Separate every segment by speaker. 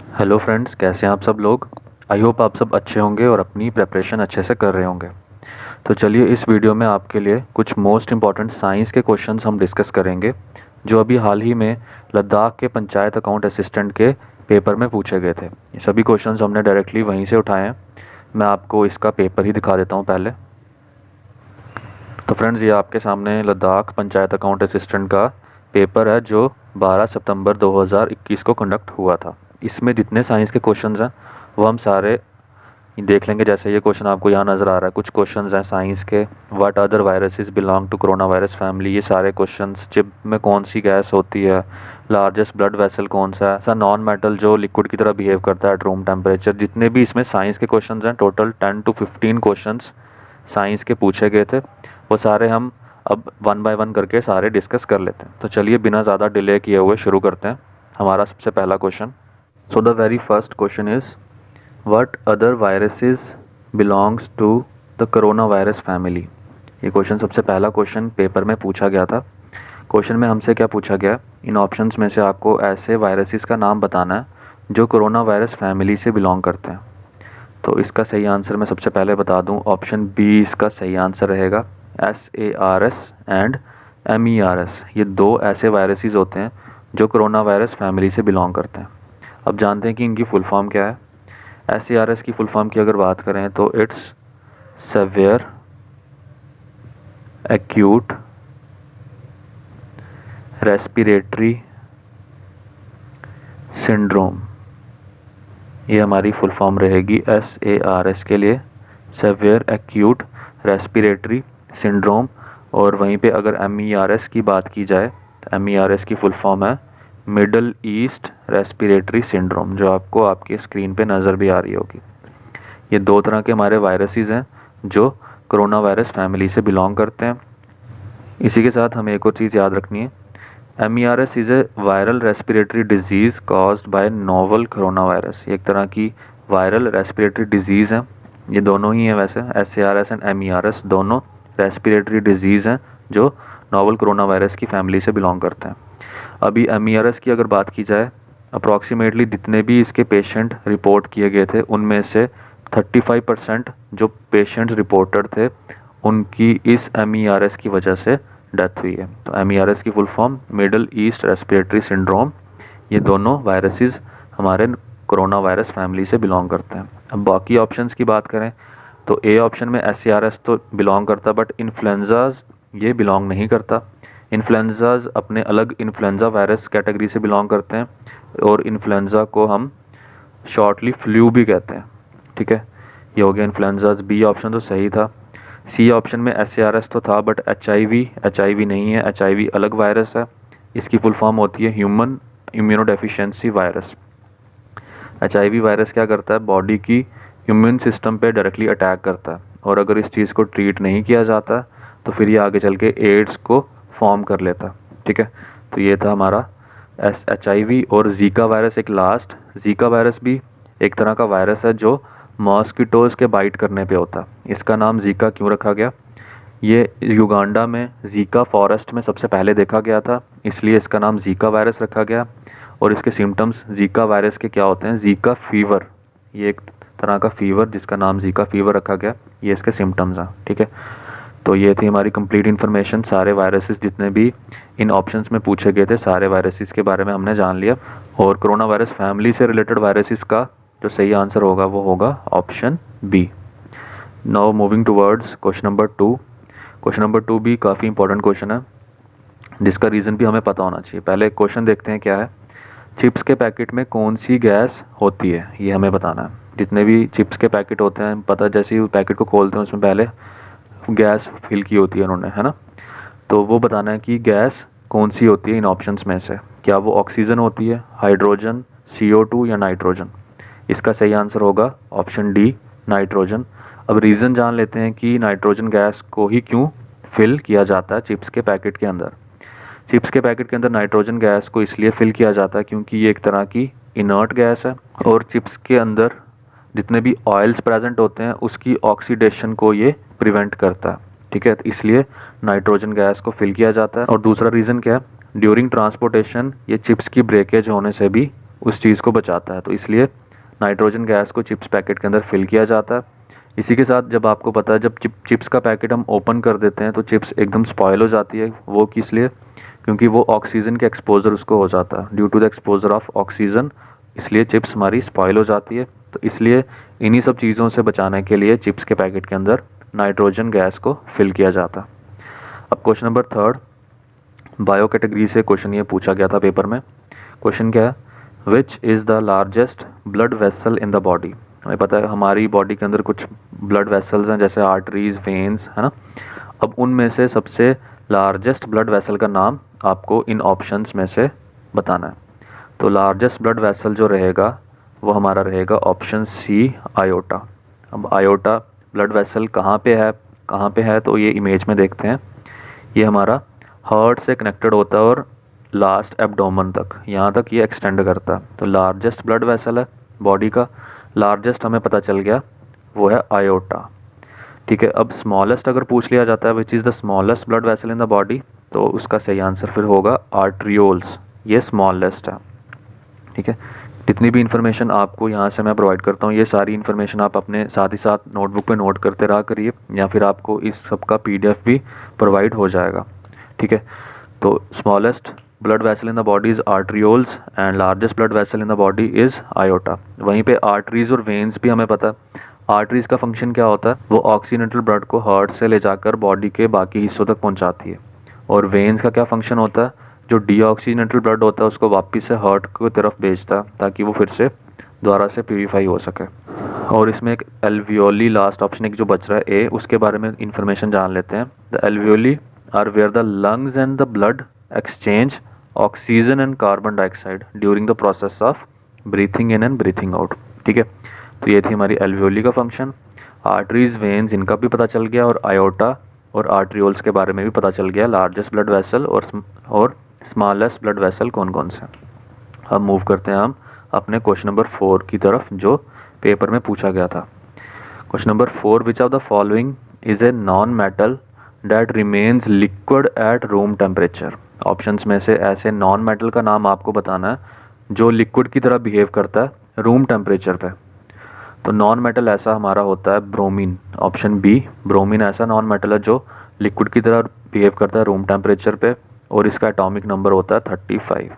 Speaker 1: Hello friends, कैसे हैं आप सब लोग। आई होप आप सब अच्छे होंगे और अपनी प्रिपरेशन अच्छे से कर रहे होंगे। तो चलिए इस वीडियो में आपके लिए कुछ मोस्ट इंपॉर्टेंट साइंस के क्वेश्चंस हम डिस्कस करेंगे जो अभी हाल ही में लद्दाख के पंचायत अकाउंट असिस्टेंट के पेपर में पूछे गए थे। ये सभी क्वेश्चंस हमने डायरेक्टली वहीं से उठाए हैं। मैं आपको इसका पेपर ही दिखा देता हूँ पहले। तो फ्रेंड्स, ये आपके सामने लद्दाख पंचायत अकाउंट असिस्टेंट का पेपर है जो 12 सितंबर 2021 को कंडक्ट हुआ था। इसमें जितने साइंस के क्वेश्चंस हैं वो हम सारे देख लेंगे। जैसे ये क्वेश्चन आपको यहाँ नज़र आ रहा है, कुछ क्वेश्चंस हैं साइंस के। What other viruses belong to corona virus family, ये सारे क्वेश्चंस। चिप में कौन सी गैस होती है, लार्जेस्ट ब्लड वेसल कौन सा है, ऐसा नॉन मेटल जो लिक्विड की तरह बिहेव करता है एट रूम टेम्परेचर। जितने भी इसमें साइंस के क्वेश्चंस हैं, टोटल 10 to 15 क्वेश्चंस साइंस के पूछे गए थे। वो सारे हम अब वन बाय वन करके सारे डिस्कस कर लेते हैं। तो चलिए बिना ज़्यादा डिले किए हुए शुरू करते हैं। हमारा सबसे पहला question. So the very first question is what other viruses belongs to the corona virus family. ये क्वेश्चन सबसे पहला क्वेश्चन पेपर में पूछा गया था। क्वेश्चन में हमसे क्या पूछा गया, इन ऑप्शंस में से आपको ऐसे वायरसेस का नाम बताना है जो कोरोना वायरस फैमिली से बिलोंग करते हैं। तो इसका सही आंसर मैं सबसे पहले बता दूं, ऑप्शन बी इसका सही आंसर रहेगा। SARS एंड MERS, ये दो ऐसे वायरसेस होते हैं जो कोरोना वायरस फैमिली से बिलोंग करते हैं। अब जानते हैं कि इनकी फुल फॉर्म क्या है। SARS की फुल फॉर्म की अगर बात करें तो it's severe acute respiratory syndrome, ये हमारी फुल फॉर्म रहेगी SARS के लिए, सेवियर एक्यूट रेस्पिरेटरी सिंड्रोम। और वहीं पे अगर MERS की बात की जाए तो MERS की फुल फॉर्म है मिडल ईस्ट रेस्पिरेटरी सिंड्रोम, जो आपको आपके स्क्रीन पे नज़र भी आ रही होगी। ये दो तरह के हमारे वायरसेस हैं जो कोरोना वायरस फैमिली से बिलोंग करते हैं। इसी के साथ हमें एक और चीज़ याद रखनी है, MERS is a viral respiratory disease caused by novel corona virus. एक तरह की वायरल रेस्पिरेटरी डिजीज़ है। ये दोनों ही हैं वैसे, SARS एंड MERS दोनों रेस्पिरेटरी डिजीज़ हैं जो नोवल कोरोना वायरस की फैमिली से बिलोंग करते हैं। अभी MERS की अगर बात की जाए, अप्रॉक्सीमेटली जितने भी इसके पेशेंट रिपोर्ट किए गए थे उनमें से 35% जो पेशेंट्स रिपोर्टेड थे उनकी इस MERS की वजह से डेथ हुई है। तो MERS की full form middle east respiratory syndrome. ये दोनों वायरसेस हमारे कोरोना वायरस फैमिली से बिलोंग करते हैं। अब बाकी ऑप्शंस की बात करें तो ए ऑप्शन में SARS तो बिलोंग करता, बट इन्फ्लुएंजाज ये बिलोंग नहीं करता। इन्फ्लुएंजाज अपने अलग इन्फ्लुएंजा वायरस कैटेगरी से बिलोंग करते हैं और इन्फ्लुएंजा को हम शॉर्टली फ्लू भी कहते हैं। ठीक है, ये हो गया इन्फ्लुएंजाज। बी ऑप्शन तो सही था। सी ऑप्शन में SARS तो था बट HIV नहीं है, HIV अलग वायरस है। इसकी फुल फॉर्म होती है human immunodeficiency virus. HIV virus क्या करता है, बॉडी की इम्यून सिस्टम पे डायरेक्टली अटैक करता है और अगर इस चीज़ को ट्रीट नहीं किया जाता तो फिर ये आगे चल के एड्स को फॉर्म कर लेता। ठीक है, तो ये था हमारा HIV। और जीका वायरस एक लास्ट। जीका वायरस भी एक तरह का वायरस है जो मॉस्किटोज के बाइट करने पे होता है। इसका नाम जीका क्यों रखा गया, ये युगांडा में जीका फॉरेस्ट में सबसे पहले देखा गया था, इसलिए इसका नाम जीका वायरस रखा गया। और इसके सिम्टम्स जीका वायरस के क्या होते हैं, जीका फीवर, ये एक तरह का फीवर जिसका नाम जीका फीवर रखा गया, ये इसके सिम्टम्स हैं। ठीक है, तो ये थी हमारी कंप्लीट इन्फॉर्मेशन। सारे वायरसेस जितने भी इन ऑप्शंस में पूछे गए थे सारे वायरसेस के बारे में हमने जान लिया। और कोरोना वायरस फैमिली से रिलेटेड वायरसेस का जो सही आंसर होगा वो होगा option B. Now moving towards question number 2। Question number 2 भी काफ़ी इंपॉर्टेंट क्वेश्चन है जिसका रीज़न भी हमें पता होना चाहिए। पहले क्वेश्चन देखते हैं क्या है। चिप्स के पैकेट में कौन सी गैस होती है, ये हमें बताना है। जितने भी चिप्स के पैकेट होते हैं, पता जैसे ही पैकेट को खोलते हैं उसमें पहले गैस फिल की होती है उन्होंने, है ना। तो वो बताना है कि गैस कौन सी होती है इन ऑप्शंस में से। क्या वो ऑक्सीजन होती है, हाइड्रोजन, CO2 या नाइट्रोजन। इसका सही आंसर होगा ऑप्शन डी, नाइट्रोजन। अब रीज़न जान लेते हैं कि नाइट्रोजन गैस को ही क्यों फिल किया जाता है चिप्स के पैकेट के अंदर। चिप्स के पैकेट के अंदर नाइट्रोजन गैस को इसलिए फिल किया जाता है क्योंकि ये एक तरह की इनर्ट गैस है और चिप्स के अंदर जितने भी ऑयल्स प्रेजेंट होते हैं उसकी ऑक्सीडेशन को ये प्रिवेंट करता है। ठीक है, तो इसलिए नाइट्रोजन गैस को फिल किया जाता है। और दूसरा रीज़न क्या है, ड्यूरिंग ट्रांसपोर्टेशन ये चिप्स की ब्रेकेज होने से भी उस चीज़ को बचाता है, तो इसलिए नाइट्रोजन गैस को चिप्स पैकेट के अंदर फिल किया जाता है। इसी के साथ जब आपको पता है, जब चिप्स का पैकेट हम ओपन कर देते हैं तो चिप्स एकदम स्पॉयल हो जाती है। वो किस लिए? क्योंकि वो ऑक्सीजन के एक्सपोजर उसको हो जाता है, due to the exposure of oxygen, इसलिए चिप्स हमारी स्पॉयल हो जाती है। तो इसलिए इन्हीं सब चीज़ों से बचाने के लिए चिप्स के पैकेट के अंदर नाइट्रोजन गैस को फिल किया जाता है। अब क्वेश्चन नंबर 3, बायो कैटेगरी से क्वेश्चन ये पूछा गया था पेपर में। क्वेश्चन क्या है? Which is the largest blood vessel in the body. हमें पता है हमारी बॉडी के अंदर कुछ ब्लड वेसल्स हैं, जैसे आर्टरीज, वेन्स, है ना। अब उनमें से सबसे लार्जेस्ट ब्लड वेसल का नाम आपको इन ऑप्शंस में से बताना है। तो लार्जेस्ट ब्लड वेसल जो रहेगा वो हमारा रहेगा ऑप्शन सी, आयोटा। अब आयोटा ब्लड वेसल कहाँ पे है तो ये इमेज में देखते हैं। ये हमारा हार्ट से कनेक्टेड होता है और लास्ट एब्डोमेन तक, यहाँ तक ये एक्सटेंड करता है। तो लार्जेस्ट ब्लड वेसल है बॉडी का, लार्जेस्ट हमें पता चल गया वो है आयोटा। ठीक है, अब स्मॉलेस्ट अगर पूछ लिया जाता है which is the smallest blood vessel in the body, तो उसका सही आंसर फिर होगा आर्ट्रियोल्स, ये स्मॉलेस्ट है। ठीक है, जितनी भी इन्फॉर्मेशन आपको यहाँ से मैं प्रोवाइड करता हूँ, ये सारी इन्फॉर्मेशन आप अपने साथ ही साथ नोटबुक पे नोट करते रहा करिए, या फिर आपको इस सब का PDF भी प्रोवाइड हो जाएगा। ठीक है, तो smallest blood vessel in the body is arterioles and largest blood vessel in the body is iota. वहीं पे आर्टरीज और वेन्स भी हमें पता है। आर्टरीज का फंक्शन क्या होता है? वो ऑक्सीजनेटेड ब्लड को हार्ट से ले जाकर बॉडी के बाकी हिस्सों तक पहुंचाती है। और वेन्स का क्या फंक्शन होता है? जो डीऑक्सीजनेटेड ब्लड होता है उसको वापस से हार्ट की तरफ भेजता है ताकि वो फिर से दोबारा से प्यूरिफाई हो सके। और इसमें एक एल्वियोली लास्ट ऑप्शन एक जो बच रहा है ए, उसके बारे में इंफॉर्मेशन जान लेते हैं। The alveoli are where the lungs and the blood exchange oxygen and carbon dioxide during the process of breathing in and breathing out. ठीक है, तो ये थी हमारी एल्वियोली का फंक्शन। आर्टरीज, वेन्स, इनका भी पता चल गया, और आयोटा और आर्ट्रियोल्स के बारे में भी पता चल गया, लार्जेस्ट ब्लड वेसल और स्मॉलेस्ट ब्लड वेसल कौन कौन से। अब मूव करते हैं हम अपने क्वेश्चन नंबर 4 की तरफ जो पेपर में पूछा गया था। Question number 4, which of the following is a non metal that remains liquid at room temperature. Options में से ऐसे नॉन मेटल का नाम आपको बताना है जो लिक्विड की तरह बिहेव करता है रूम टेम्परेचर पे। तो नॉन मेटल ऐसा हमारा होता है ब्रोमीन, ऑप्शन बी, ब्रोमीन ऐसा नॉन मेटल है जो लिक्विड की तरह बिहेव करता है रूम टेम्परेचर पे, और इसका एटॉमिक नंबर होता है 35।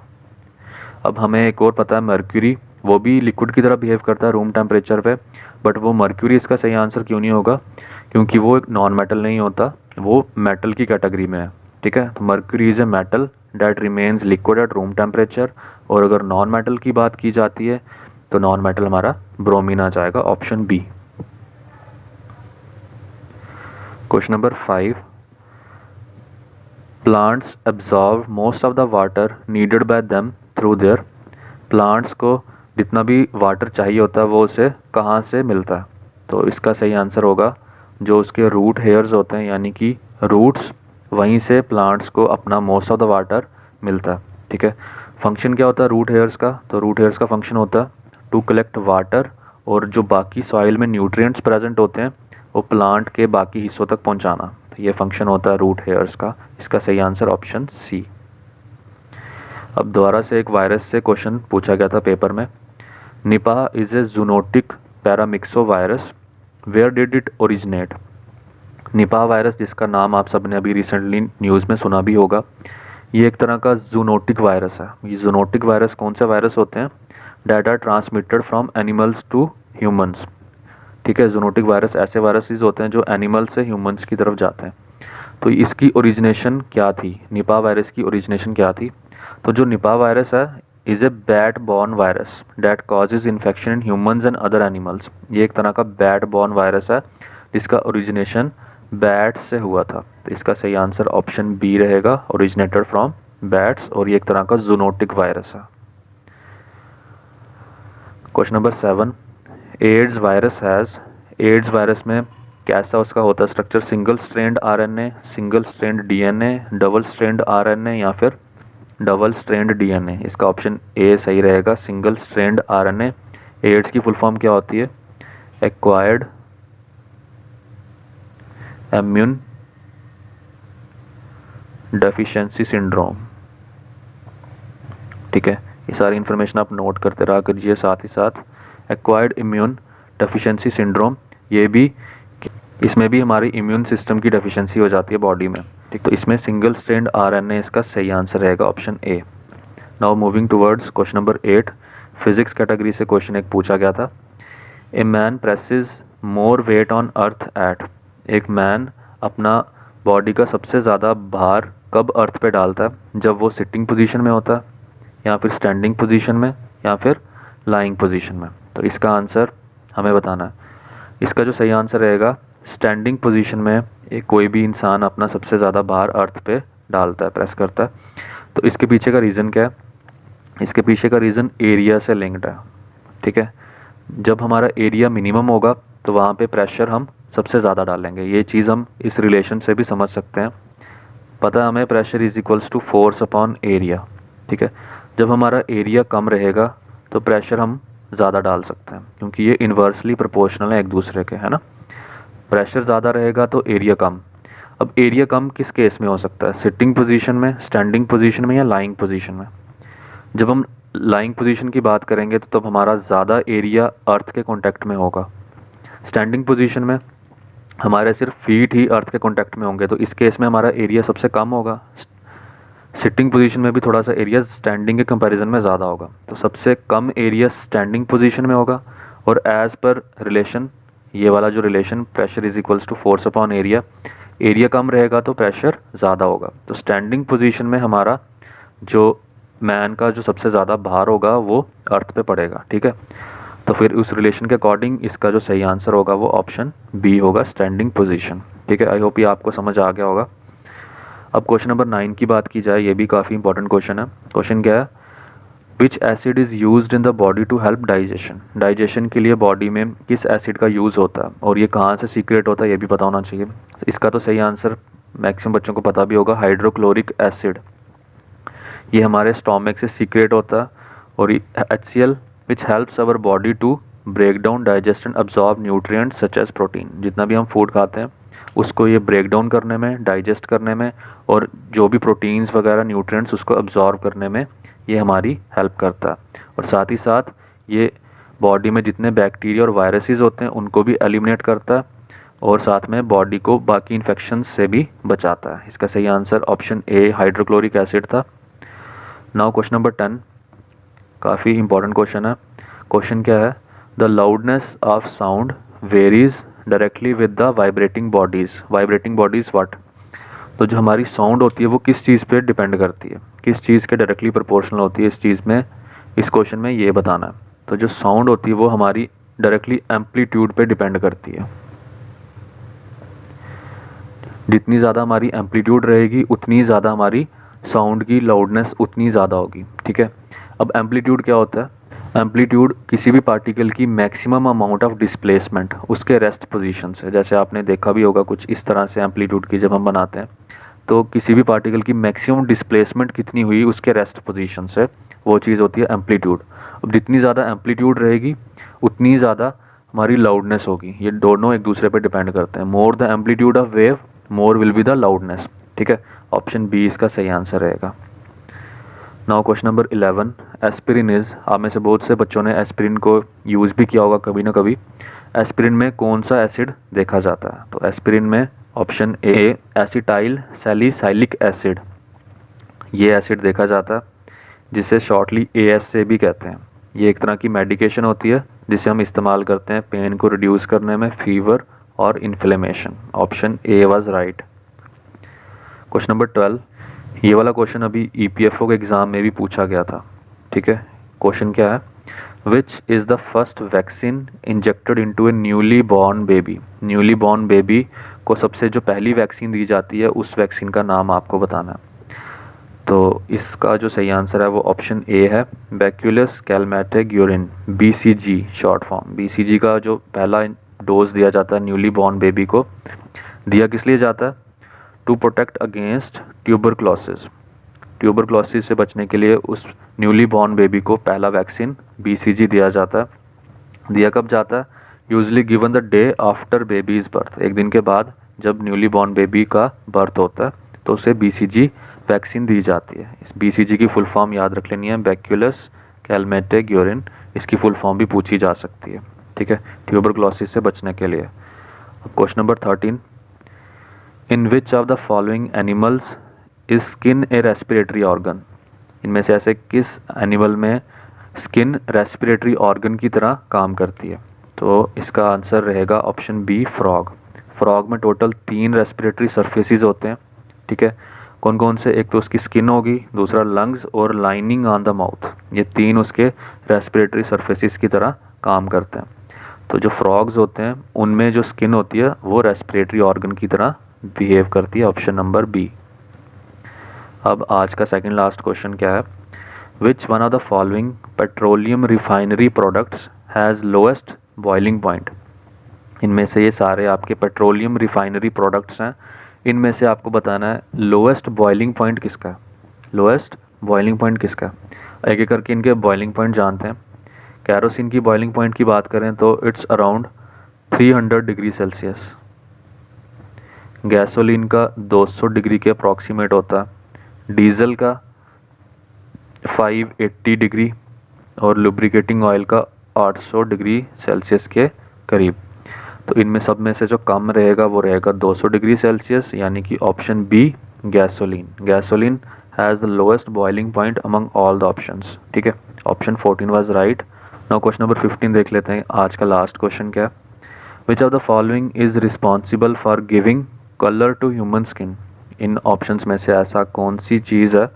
Speaker 1: अब हमें एक और पता है मर्क्यूरी, वो भी लिक्विड की तरह बिहेव करता है रूम टेम्परेचर पे, बट वो मर्क्यूरी इसका सही आंसर क्यों नहीं होगा? क्योंकि वो एक नॉन मेटल नहीं होता, वो मेटल की कैटेगरी में है। ठीक है, तो mercury is a metal that remains liquid at room temperature. और अगर नॉन मेटल की बात की जाती है तो नॉन मेटल हमारा ब्रोमीन आ जाएगा, option B. Question number 5, plants absorb most of the water needed by them through their. Plants को जितना भी वाटर चाहिए होता है वो उसे कहाँ से मिलता है? तो इसका सही आंसर होगा जो उसके रूट हेयर्स होते हैं, यानी कि रूट्स, वहीं से प्लांट्स को अपना मोस्ट ऑफ द वाटर मिलता है। ठीक है, फंक्शन क्या होता है रूट हेयर्स का? तो रूट हेयर्स का फंक्शन होता है टू कलेक्ट वाटर, और जो बाकी सॉइल में न्यूट्रिएंट्स प्रेजेंट होते हैं वो प्लांट के बाकी हिस्सों तक पहुंचाना। तो ये फंक्शन होता है रूट हेयर्स का। इसका सही आंसर ऑप्शन सी। अब दोबारा से एक वायरस से क्वेश्चन पूछा गया था पेपर में। Nipah is a zoonotic paramyxo virus, where did it originate. Nipah virus, जिसका नाम आप सबने अभी रिसेंटली न्यूज़ में सुना भी होगा, ये एक तरह का जूनोटिक वायरस है। ये जूनोटिक वायरस कौन से वायरस होते हैं? That are transmitted from animals to humans. ठीक है, जूनोटिक वायरस ऐसे वायरसेस होते हैं जो एनिमल से ह्यूमंस की तरफ जाते हैं। तो इसकी ओरिजिनेशन क्या थी? निपाह वायरस की ओरिजिनेशन क्या थी? तो जो निपाह वायरस है is a bat born virus that causes infection in humans and other animals. ये एक तरह का बैट बॉर्न वायरस है जिसका ओरिजिनेशन बैट से हुआ था। तो इसका सही आंसर ऑप्शन बी रहेगा, ओरिजिनेटेड फ्रॉम बैट्स, और ये एक तरह का जूनोटिक वायरस है। Question number 7, AIDS virus has, AIDS virus में कैसा उसका होता है structure? Single strand RNA, single strand DNA, double strand RNA, या फिर डबल स्ट्रैंड डीएनए। इसका ऑप्शन ए सही रहेगा, सिंगल स्ट्रैंड आरएनए। एड्स की फुल फॉर्म क्या होती है? Acquired immune deficiency syndrome. ठीक है, ये सारी इन्फॉर्मेशन आप नोट करते रहा करिए। साथ ही साथ एक्वायर्ड इम्यून डेफिशिएंसी सिंड्रोम, ये भी, इसमें भी हमारी इम्यून सिस्टम की डेफिशिएंसी हो जाती है बॉडी में, ठीक। तो इसमें सिंगल स्ट्रैंड आरएनए इसका सही आंसर रहेगा, option A. Now moving towards question number 8, physics category से क्वेश्चन एक पूछा गया था। A man presses more weight on earth at, एक मैन अपना बॉडी का सबसे ज़्यादा भार कब अर्थ पे डालता है? जब वो सिटिंग पोजीशन में होता है, या फिर स्टैंडिंग पोजीशन में, या फिर लाइंग पोजीशन में। तो इसका आंसर हमें बताना है। इसका जो सही आंसर रहेगा, स्टैंडिंग पोजीशन में एक कोई भी इंसान अपना सबसे ज़्यादा भार अर्थ पे डालता है, प्रेस करता है। तो इसके पीछे का रीज़न क्या है? इसके पीछे का रीज़न एरिया से लिंक्ड है, ठीक है। जब हमारा एरिया मिनिमम होगा तो वहाँ पे प्रेशर हम सबसे ज़्यादा डालेंगे। ये चीज़ हम इस रिलेशन से भी समझ सकते हैं। पता है हमें pressure is equals to force upon area, ठीक है। जब हमारा एरिया कम रहेगा तो प्रेशर हम ज़्यादा डाल सकते हैं, क्योंकि ये इन्वर्सली प्रोपोर्शनल है एक दूसरे के, है ना। प्रेशर ज़्यादा रहेगा तो एरिया कम। अब एरिया कम किस केस में हो सकता है? सिटिंग पोजीशन में, स्टैंडिंग पोजीशन में, या लाइंग पोजीशन में। जब हम लाइंग पोजीशन की बात करेंगे तो तब हमारा ज़्यादा एरिया अर्थ के कांटेक्ट में होगा। स्टैंडिंग पोजीशन में हमारे सिर्फ फीट ही अर्थ के कांटेक्ट में होंगे, तो इस केस में हमारा एरिया सबसे कम होगा। सिटिंग पोजीशन में भी थोड़ा सा एरिया स्टैंडिंग के कंपैरिजन में ज़्यादा होगा, तो सबसे कम एरिया स्टैंडिंग पोजीशन में होगा। और एज पर रिलेशन, ये वाला जो relation pressure is equals to force upon area, area कम रहेगा तो प्रेशर ज़्यादा होगा। तो स्टैंडिंग पोजीशन में हमारा जो मैन का जो सबसे ज़्यादा भार होगा वो अर्थ पे पड़ेगा, ठीक है। तो फिर उस रिलेशन के अकॉर्डिंग इसका जो सही आंसर होगा वो ऑप्शन बी होगा, स्टैंडिंग पोजीशन, ठीक है। आई होप ये आपको समझ आ गया होगा। अब क्वेश्चन नंबर 9 की बात की जाए, ये भी काफ़ी इंपॉर्टेंट क्वेश्चन है। क्वेश्चन क्या है? Which acid is used in the body to help digestion, digestion के लिए बॉडी में किस एसिड का यूज़ होता है, और ये कहाँ से सीक्रेट होता है ये भी पता होना चाहिए। इसका तो सही आंसर मैक्सिमम बच्चों को पता भी होगा, हाइड्रोक्लोरिक एसिड। ये हमारे स्टोमक से सीक्रेट होता है, और HCl which helps our body to break down, digest and absorb nutrients such as protein. जितना भी हम फूड खाते हैं उसको ये ब्रेक डाउन करने में, डाइजेस्ट करने में, और जो भी प्रोटीन्स वगैरह न्यूट्रिएंट्स उसको अब्जॉर्ब करने में ये हमारी हेल्प करता है। और साथ ही साथ ये बॉडी में जितने बैक्टीरिया और वायरसेस होते हैं उनको भी एलिमिनेट करता है, और साथ में बॉडी को बाकी इन्फेक्शन से भी बचाता है। इसका सही answer option A, hydrochloric acid था। नाउ क्वेश्चन नंबर 10, काफ़ी इंपॉर्टेंट क्वेश्चन है। क्वेश्चन क्या है? The loudness of sound varies directly with the vibrating bodies. Vibrating bodies what? तो जो हमारी साउंड होती है वो किस चीज़ पे डिपेंड करती है, किस चीज़ के डायरेक्टली प्रोपोर्शनल होती है, इस चीज़ में, इस क्वेश्चन में ये बताना है। तो जो साउंड होती है वो हमारी डायरेक्टली एम्पलीट्यूड पे डिपेंड करती है। जितनी ज़्यादा हमारी एम्पलीट्यूड रहेगी उतनी ज़्यादा हमारी साउंड की लाउडनेस उतनी ज़्यादा होगी, ठीक है। अब एम्पलीट्यूड क्या होता है? एम्पलीट्यूड किसी भी पार्टिकल की मैक्सिमम अमाउंट ऑफ डिस्प्लेसमेंट उसके रेस्ट पोजीशन से। जैसे आपने देखा भी होगा कुछ इस तरह से एम्पलीट्यूड की जब हम बनाते हैं, तो किसी भी पार्टिकल की मैक्सिमम डिस्प्लेसमेंट कितनी हुई उसके रेस्ट पोजीशन से, वो चीज़ होती है एम्पलीट्यूड। अब जितनी ज़्यादा एम्पलीट्यूड रहेगी उतनी ज़्यादा हमारी लाउडनेस होगी। ये दोनों एक दूसरे पे डिपेंड करते हैं। More the amplitude of wave more will be the loudness, ठीक है। ऑप्शन बी इसका सही आंसर रहेगा। Now question number 11, aspirin is, आप में से बहुत से बच्चों ने एस्पिरिन को यूज़ भी किया होगा कभी ना कभी। एस्पिरिन में कौन सा एसिड देखा जाता है? तो एस्पिरिन में option A, acetyl salicylic acid, ये एसिड देखा जाता है, जिसे शॉर्टली ASA भी कहते हैं। ये एक तरह की मेडिकेशन होती है जिसे हम इस्तेमाल करते हैं पेन को रिड्यूस करने में, फीवर और inflammation. Option A was right. Question number 12, ये वाला क्वेश्चन अभी EPFO के एग्ज़ाम में भी पूछा गया था, ठीक है। क्वेश्चन क्या है? Which is the first vaccine injected into A newly born baby. Newly born baby को सबसे जो पहली वैक्सीन दी जाती है उस वैक्सीन का नाम आपको बताना है। तो इसका जो सही आंसर है वो ऑप्शन ए है, bacillus calmette guerin, BCG short form. BCG का जो पहला डोज दिया जाता है न्यूली बॉर्न बेबी को, दिया किस लिए जाता है? To protect against tuberculosis. Tuberculosis से बचने के लिए उस न्यूली बॉर्न बेबी को पहला वैक्सीन BCG दिया जाता है। दिया कब जाता है? Usually given the day after babies birth, एक दिन के बाद जब न्यूली बॉर्न बेबी का बर्थ होता है तो उसे BCG वैक्सीन दी जाती है। इस BCG की फुल फॉर्म याद रख लेनी है, बैक्यूलस कैलमेटेग्योरिन, इसकी फुल फॉर्म भी पूछी जा सकती है, ठीक है, ट्यूबरक्लोसिस से बचने के लिए। Question number 13, in which of the following animals is skin A respiratory organ? इनमें से ऐसे किस एनिमल में स्किन रेस्पिरेटरी ऑर्गन की तरह काम करती है? तो इसका आंसर रहेगा ऑप्शन बी, फ्रॉग। फ्रॉग में टोटल 3 रेस्पिरेटरी सरफेसेस होते हैं, ठीक है। कौन कौन से? एक तो उसकी स्किन होगी, दूसरा लंग्स और लाइनिंग ऑन द माउथ, ये 3 उसके रेस्पिरेटरी सरफेसेस की तरह काम करते हैं। तो जो फ्रॉग्स होते हैं उनमें जो स्किन होती है वो रेस्पिरेटरी ऑर्गन की तरह बिहेव करती है, ऑप्शन नंबर बी। अब आज का सेकंड लास्ट क्वेश्चन क्या है? Which one of the following petroleum refinery products has lowest boiling point? इनमें से ये सारे आपके पेट्रोलियम रिफाइनरी प्रोडक्ट्स हैं, इनमें से आपको बताना है लोएस्ट बॉइलिंग पॉइंट किसका है। लोएस्ट बॉइलिंग पॉइंट किसका है? एक एक करके इनके बॉइलिंग पॉइंट जानते हैं। कैरोसिन की बॉइलिंग पॉइंट की बात करें तो it's around 300 degree Celsius. Gasoline का 200 डिग्री के अप्रॉक्सीमेट होता है। डीजल का 580 डिग्री और लुब्रिकेटिंग ऑयल का 800 डिग्री सेल्सियस के करीब। तो इनमें सब में से जो कम रहेगा वो रहेगा 200 डिग्री सेल्सियस, यानी कि option B, gasoline. Gasoline has the lowest boiling point among all the options, ठीक है। Option 14 was right. Now question number 15 देख लेते हैं। आज का लास्ट क्वेश्चन क्या है? Which of the following is responsible for giving colour to human skin? इन ऑप्शंस में से ऐसा कौन सी चीज़ है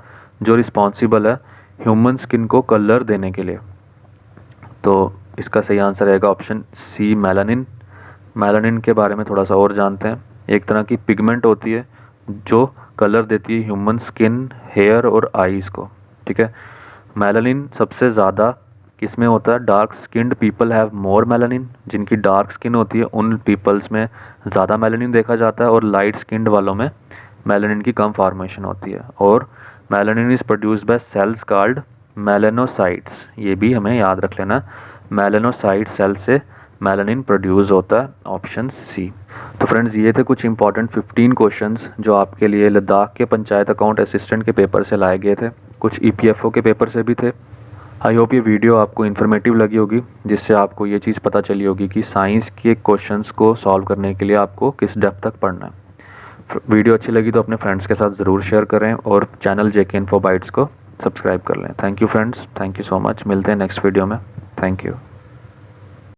Speaker 1: जो रिस्पॉन्सिबल है ह्यूमन स्किन को कलर देने के लिए? तो इसका सही आंसर रहेगा ऑप्शन सी, मेलानिन। मेलानिन के बारे में थोड़ा सा और जानते हैं। एक तरह की पिगमेंट होती है जो कलर देती है ह्यूमन स्किन, हेयर और आईज को, ठीक है। मेलानिन सबसे ज़्यादा किस में होता है? Dark skinned people have more melanin. जिनकी डार्क स्किन होती है उन पीपल्स में ज़्यादा मेलानिन देखा जाता है, और लाइट स्किन्ड वालों में मेलानिन की कम फॉर्मेशन होती है। और melanin is produced by cells called melanocytes, ये भी हमें याद रख लेना। मेलानोसाइट सेल से मेलानिन प्रोड्यूस होता है, ऑप्शन सी। तो फ्रेंड्स, ये थे कुछ इंपॉर्टेंट 15 क्वेश्चंस जो आपके लिए लद्दाख के पंचायत अकाउंट असिस्टेंट के पेपर से लाए गए थे, कुछ ईपीएफओ के पेपर से भी थे। आई होप ये वीडियो आपको इन्फॉर्मेटिव लगी होगी, जिससे आपको ये चीज़ पता चली होगी कि साइंस के क्वेश्चंस को सॉल्व करने के लिए आपको किस डेप्थ तक पढ़ना है। वीडियो अच्छी लगी तो अपने फ्रेंड्स के साथ ज़रूर शेयर करें और चैनल जेके इन्फो बाइट्स को सब्सक्राइब कर लें। Thank you friends, thank you so much. मिलते हैं नेक्स्ट वीडियो में। Thank you.